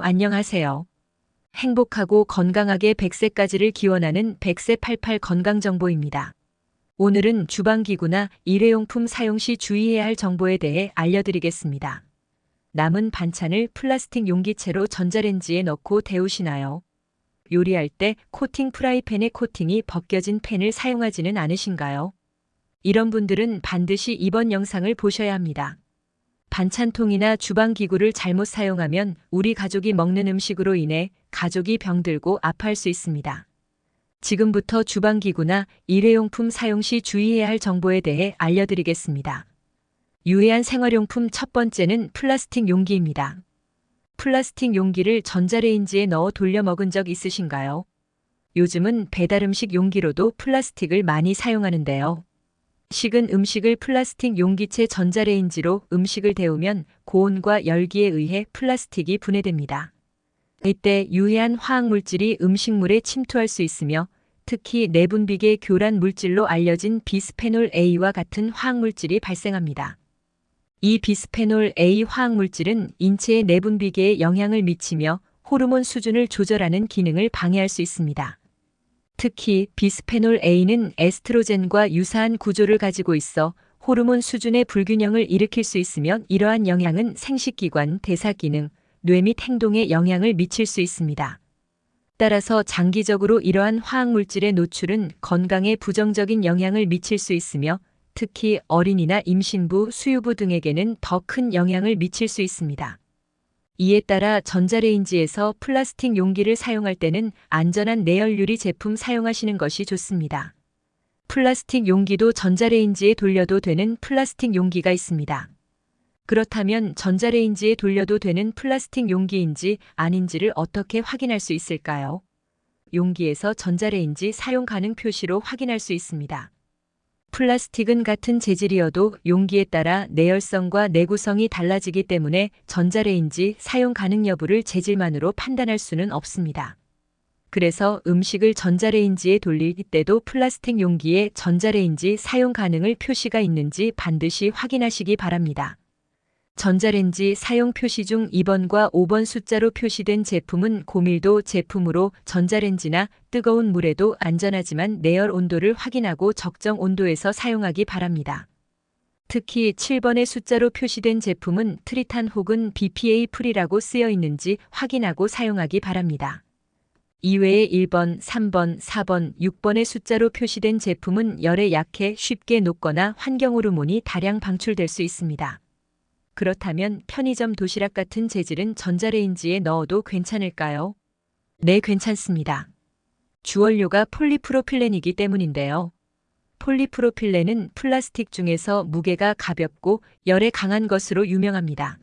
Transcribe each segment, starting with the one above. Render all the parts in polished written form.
안녕하세요. 행복하고 건강하게 100세까지를 기원하는 100세88 건강정보입니다. 오늘은 주방기구나 일회용품 사용 시 주의해야 할 정보에 대해 알려드리겠습니다. 남은 반찬을 플라스틱 용기채로 전자레인지에 넣고 데우시나요? 요리할 때 코팅 프라이팬의 코팅이 벗겨진 팬을 사용하지는 않으신가요? 이런 분들은 반드시 이번 영상을 보셔야 합니다. 반찬통이나 주방기구를 잘못 사용하면 우리 가족이 먹는 음식으로 인해 가족이 병들고 아파할 수 있습니다. 지금부터 주방기구나 일회용품 사용 시 주의해야 할 정보에 대해 알려드리겠습니다. 유해한 생활용품 첫 번째는 플라스틱 용기입니다. 플라스틱 용기를 전자레인지에 넣어 돌려 먹은 적 있으신가요? 요즘은 배달음식 용기로도 플라스틱을 많이 사용하는데요. 식은 음식을 플라스틱 용기채 전자레인지로 음식을 데우면 고온과 열기에 의해 플라스틱이 분해됩니다. 이때 유해한 화학물질이 음식물에 침투할 수 있으며 특히 내분비계 교란 물질로 알려진 비스페놀 A와 같은 화학물질이 발생합니다. 이 비스페놀 A 화학물질은 인체의 내분비계에 영향을 미치며 호르몬 수준을 조절하는 기능을 방해할 수 있습니다. 특히 비스페놀 A는 에스트로겐과 유사한 구조를 가지고 있어 호르몬 수준의 불균형을 일으킬 수 있으며 이러한 영향은 생식기관, 대사기능, 뇌 및 행동에 영향을 미칠 수 있습니다. 따라서 장기적으로 이러한 화학물질의 노출은 건강에 부정적인 영향을 미칠 수 있으며 특히 어린이나 임신부, 수유부 등에게는 더 큰 영향을 미칠 수 있습니다. 이에 따라 전자레인지에서 플라스틱 용기를 사용할 때는 안전한 내열유리 제품 사용하시는 것이 좋습니다. 플라스틱 용기도 전자레인지에 돌려도 되는 플라스틱 용기가 있습니다. 그렇다면 전자레인지에 돌려도 되는 플라스틱 용기인지 아닌지를 어떻게 확인할 수 있을까요? 용기에서 전자레인지 사용 가능 표시로 확인할 수 있습니다. 플라스틱은 같은 재질이어도 용기에 따라 내열성과 내구성이 달라지기 때문에 전자레인지 사용 가능 여부를 재질만으로 판단할 수는 없습니다. 그래서 음식을 전자레인지에 돌릴 때도 플라스틱 용기에 전자레인지 사용 가능을 표시가 있는지 반드시 확인하시기 바랍니다. 전자레인지 사용 표시 중 2번과 5번 숫자로 표시된 제품은 고밀도 제품으로 전자레인지나 뜨거운 물에도 안전하지만 내열 온도를 확인하고 적정 온도에서 사용하기 바랍니다. 특히 7번의 숫자로 표시된 제품은 트리탄 혹은 BPA 프리라고 쓰여 있는지 확인하고 사용하기 바랍니다. 이외에 1번, 3번, 4번, 6번의 숫자로 표시된 제품은 열에 약해 쉽게 녹거나 환경 호르몬이 다량 방출될 수 있습니다. 그렇다면 편의점 도시락 같은 재질은 전자레인지에 넣어도 괜찮을까요? 네, 괜찮습니다. 주원료가 폴리프로필렌이기 때문인데요. 폴리프로필렌은 플라스틱 중에서 무게가 가볍고 열에 강한 것으로 유명합니다.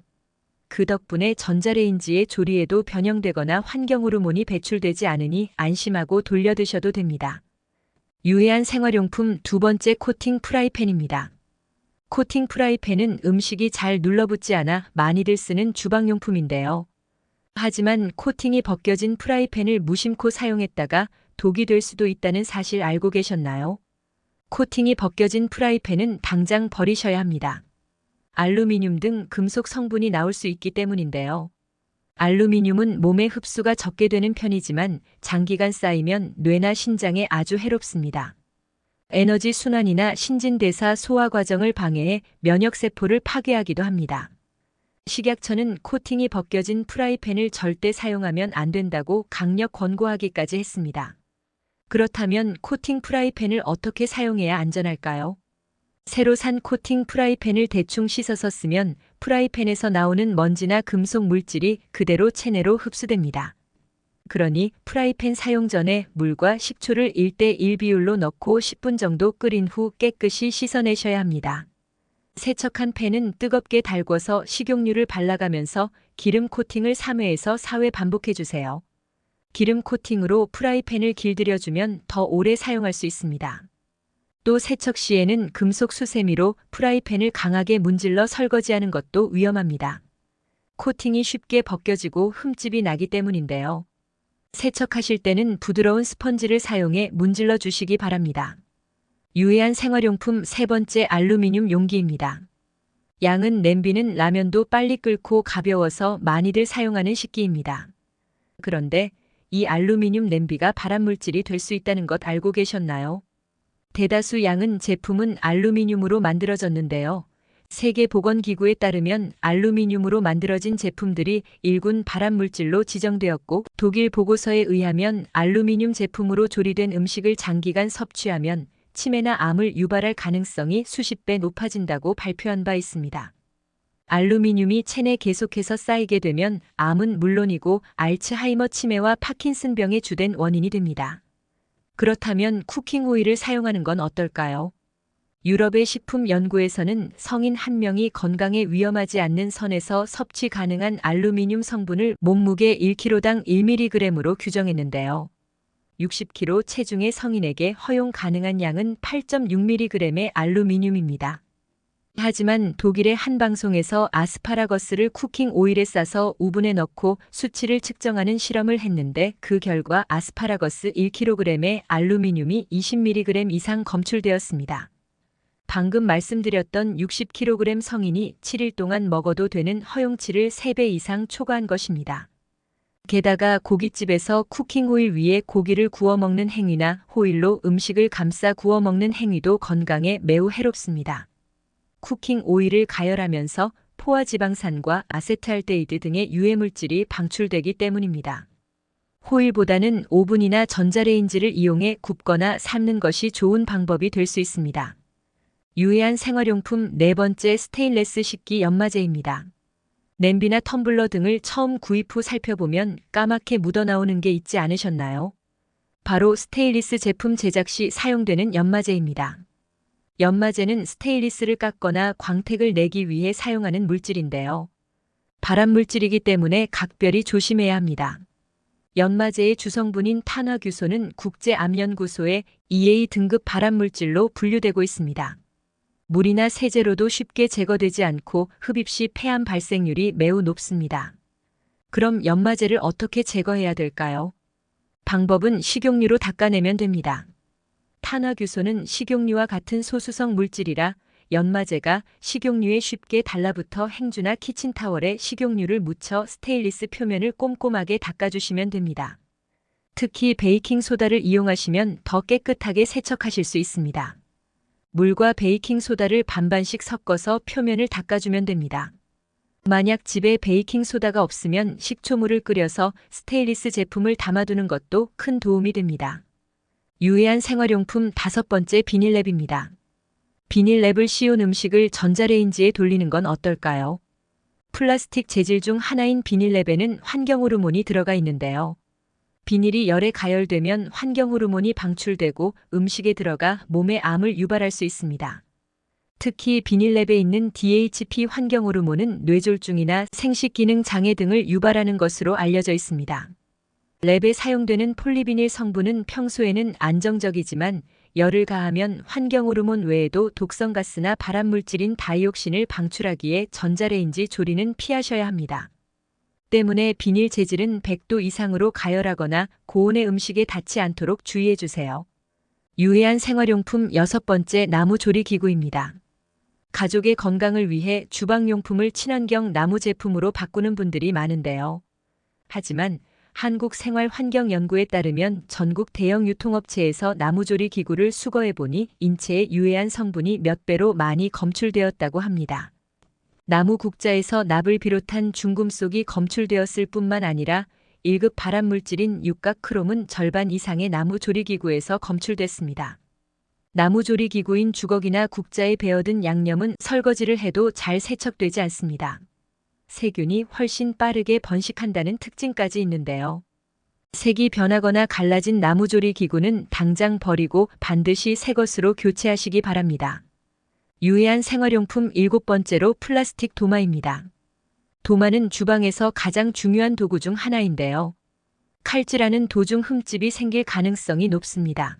그 덕분에 전자레인지에 조리에도 변형되거나 환경 호르몬이 배출되지 않으니 안심하고 돌려 드셔도 됩니다. 유해한 생활용품 두 번째 코팅 프라이팬입니다. 코팅 프라이팬은 음식이 잘 눌러붙지 않아 많이들 쓰는 주방용품인데요. 하지만 코팅이 벗겨진 프라이팬을 무심코 사용했다가 독이 될 수도 있다는 사실 알고 계셨나요? 코팅이 벗겨진 프라이팬은 당장 버리셔야 합니다. 알루미늄 등 금속 성분이 나올 수 있기 때문인데요. 알루미늄은 몸에 흡수가 적게 되는 편이지만 장기간 쌓이면 뇌나 신장에 아주 해롭습니다. 에너지 순환이나 신진대사 소화 과정을 방해해 면역세포를 파괴하기도 합니다. 식약처는 코팅이 벗겨진 프라이팬을 절대 사용하면 안 된다고 강력 권고하기까지 했습니다. 그렇다면 코팅 프라이팬을 어떻게 사용해야 안전할까요? 새로 산 코팅 프라이팬을 대충 씻어서 쓰면 프라이팬에서 나오는 먼지나 금속 물질이 그대로 체내로 흡수됩니다. 그러니 프라이팬 사용 전에 물과 식초를 1:1 비율로 넣고 10분 정도 끓인 후 깨끗이 씻어내셔야 합니다. 세척한 팬은 뜨겁게 달궈서 식용유를 발라가면서 기름 코팅을 3회에서 4회 반복해주세요. 기름 코팅으로 프라이팬을 길들여주면 더 오래 사용할 수 있습니다. 또 세척 시에는 금속 수세미로 프라이팬을 강하게 문질러 설거지하는 것도 위험합니다. 코팅이 쉽게 벗겨지고 흠집이 나기 때문인데요. 세척하실 때는 부드러운 스펀지를 사용해 문질러 주시기 바랍니다. 유해한 생활용품 세 번째 알루미늄 용기입니다. 양은 냄비는 라면도 빨리 끓고 가벼워서 많이들 사용하는 식기입니다. 그런데 이 알루미늄 냄비가 발암물질이 될 수 있다는 것 알고 계셨나요? 대다수 양은 제품은 알루미늄으로 만들어졌는데요. 세계보건기구에 따르면 알루미늄으로 만들어진 제품들이 1군 발암물질로 지정되었고, 독일 보고서에 의하면 알루미늄 제품으로 조리된 음식을 장기간 섭취하면 치매나 암을 유발할 가능성이 수십 배 높아진다고 발표한 바 있습니다. 알루미늄이 체내에 계속해서 쌓이게 되면 암은 물론이고 알츠하이머 치매와 파킨슨병의 주된 원인이 됩니다. 그렇다면 쿠킹 오일을 사용하는 건 어떨까요? 유럽의 식품연구에서는 성인 한 명이 건강에 위험하지 않는 선에서 섭취 가능한 알루미늄 성분을 몸무게 1kg당 1mg으로 규정했는데요. 60kg 체중의 성인에게 허용 가능한 양은 8.6mg의 알루미늄입니다. 하지만 독일의 한 방송에서 아스파라거스를 쿠킹 오일에 싸서 오븐에 넣고 수치를 측정하는 실험을 했는데 그 결과 아스파라거스 1kg에 알루미늄이 20mg 이상 검출되었습니다. 방금 말씀드렸던 60kg 성인이 7일 동안 먹어도 되는 허용치를 3배 이상 초과한 것입니다. 게다가 고깃집에서 쿠킹 오일 위에 고기를 구워 먹는 행위나 호일로 음식을 감싸 구워 먹는 행위도 건강에 매우 해롭습니다. 쿠킹 오일을 가열하면서 포화지방산과 아세트알데히드 등의 유해물질이 방출되기 때문입니다. 호일보다는 오븐이나 전자레인지를 이용해 굽거나 삶는 것이 좋은 방법이 될 수 있습니다. 유해한 생활용품 네 번째, 스테인레스 식기 연마제입니다. 냄비나 텀블러 등을 처음 구입 후 살펴보면 까맣게 묻어나오는 게 있지 않으셨나요? 바로 스테인리스 제품 제작 시 사용되는 연마제입니다. 연마제는 스테인리스를 깎거나 광택을 내기 위해 사용하는 물질인데요. 발암물질이기 때문에 각별히 조심해야 합니다. 연마제의 주성분인 탄화규소는 국제암연구소의 EA 등급 발암물질로 분류되고 있습니다. 물이나 세제로도 쉽게 제거되지 않고 흡입 시 폐암 발생률이 매우 높습니다. 그럼 연마제를 어떻게 제거해야 될까요? 방법은 식용유로 닦아내면 됩니다. 탄화규소는 식용유와 같은 소수성 물질이라 연마제가 식용유에 쉽게 달라붙어 행주나 키친타월에 식용유를 묻혀 스테인리스 표면을 꼼꼼하게 닦아주시면 됩니다. 특히 베이킹소다를 이용하시면 더 깨끗하게 세척하실 수 있습니다. 물과 베이킹소다를 반반씩 섞어서 표면을 닦아주면 됩니다. 만약 집에 베이킹소다가 없으면 식초물을 끓여서 스테인리스 제품을 담아두는 것도 큰 도움이 됩니다. 유해한 생활용품 다섯 번째, 비닐랩입니다. 비닐랩을 씌운 음식을 전자레인지에 돌리는 건 어떨까요? 플라스틱 재질 중 하나인 비닐랩에는 환경호르몬이 들어가 있는데요. 비닐이 열에 가열되면 환경호르몬이 방출되고 음식에 들어가 몸에 암을 유발할 수 있습니다. 특히 비닐랩에 있는 DHP 환경호르몬은 뇌졸중이나 생식기능 장애 등을 유발하는 것으로 알려져 있습니다. 랩에 사용되는 폴리비닐 성분은 평소에는 안정적이지만 열을 가하면 환경호르몬 외에도 독성가스나 발암물질인 다이옥신을 방출하기에 전자레인지 조리는 피하셔야 합니다. 때문에 비닐 재질은 100도 이상으로 가열하거나 고온의 음식에 닿지 않도록 주의해 주세요. 유해한 생활용품 여섯 번째, 나무조리기구입니다. 가족의 건강을 위해 주방용품을 친환경 나무 제품으로 바꾸는 분들이 많은데요. 하지만 한국생활환경연구에 따르면 전국 대형 유통업체에서 나무조리 기구를 수거해 보니 인체에 유해한 성분이 몇 배로 많이 검출되었다고 합니다. 나무 국자에서 납을 비롯한 중금속이 검출되었을 뿐만 아니라 1급 발암물질인 육각크롬은 절반 이상의 나무조리기구에서 검출됐습니다. 나무조리기구인 주걱이나 국자에 베어든 양념은 설거지를 해도 잘 세척되지 않습니다. 세균이 훨씬 빠르게 번식한다는 특징까지 있는데요. 색이 변하거나 갈라진 나무조리 기구는 당장 버리고 반드시 새 것으로 교체하시기 바랍니다. 유해한 생활용품 일곱 번째로, 플라스틱 도마입니다. 도마는 주방에서 가장 중요한 도구 중 하나인데요. 칼질하는 도중 흠집이 생길 가능성이 높습니다.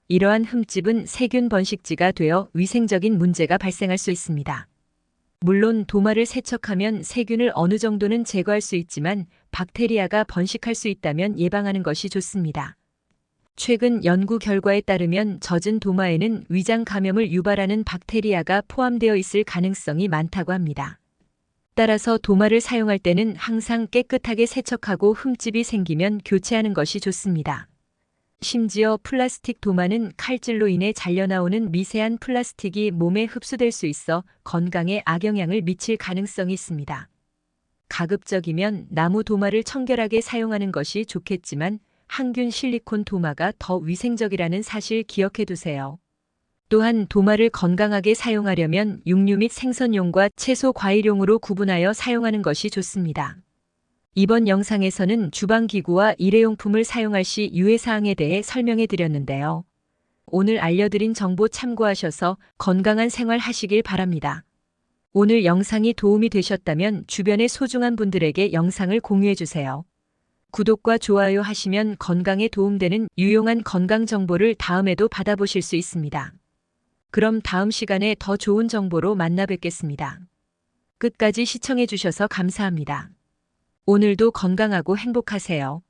이러한 흠집은 세균 번식지가 되어 위생적인 문제가 발생할 수 있습니다. 물론 도마를 세척하면 세균을 어느 정도는 제거할 수 있지만 박테리아가 번식할 수 있다면 예방하는 것이 좋습니다. 최근 연구 결과에 따르면 젖은 도마에는 위장 감염을 유발하는 박테리아가 포함되어 있을 가능성이 많다고 합니다. 따라서 도마를 사용할 때는 항상 깨끗하게 세척하고 흠집이 생기면 교체하는 것이 좋습니다. 심지어 플라스틱 도마는 칼질로 인해 잘려나오는 미세한 플라스틱이 몸에 흡수될 수 있어 건강에 악영향을 미칠 가능성이 있습니다. 가급적이면 나무 도마를 청결하게 사용하는 것이 좋겠지만 항균 실리콘 도마가 더 위생적이라는 사실 기억해 두세요. 또한 도마를 건강하게 사용하려면 육류 및 생선용과 채소 과일용으로 구분하여 사용하는 것이 좋습니다. 이번 영상에서는 주방기구와 일회용품을 사용할 시 유의사항에 대해 설명해 드렸는데요. 오늘 알려드린 정보 참고하셔서 건강한 생활 하시길 바랍니다. 오늘 영상이 도움이 되셨다면 주변의 소중한 분들에게 영상을 공유해 주세요. 구독과 좋아요 하시면 건강에 도움되는 유용한 건강 정보를 다음에도 받아보실 수 있습니다. 그럼 다음 시간에 더 좋은 정보로 만나 뵙겠습니다. 끝까지 시청해 주셔서 감사합니다. 오늘도 건강하고 행복하세요.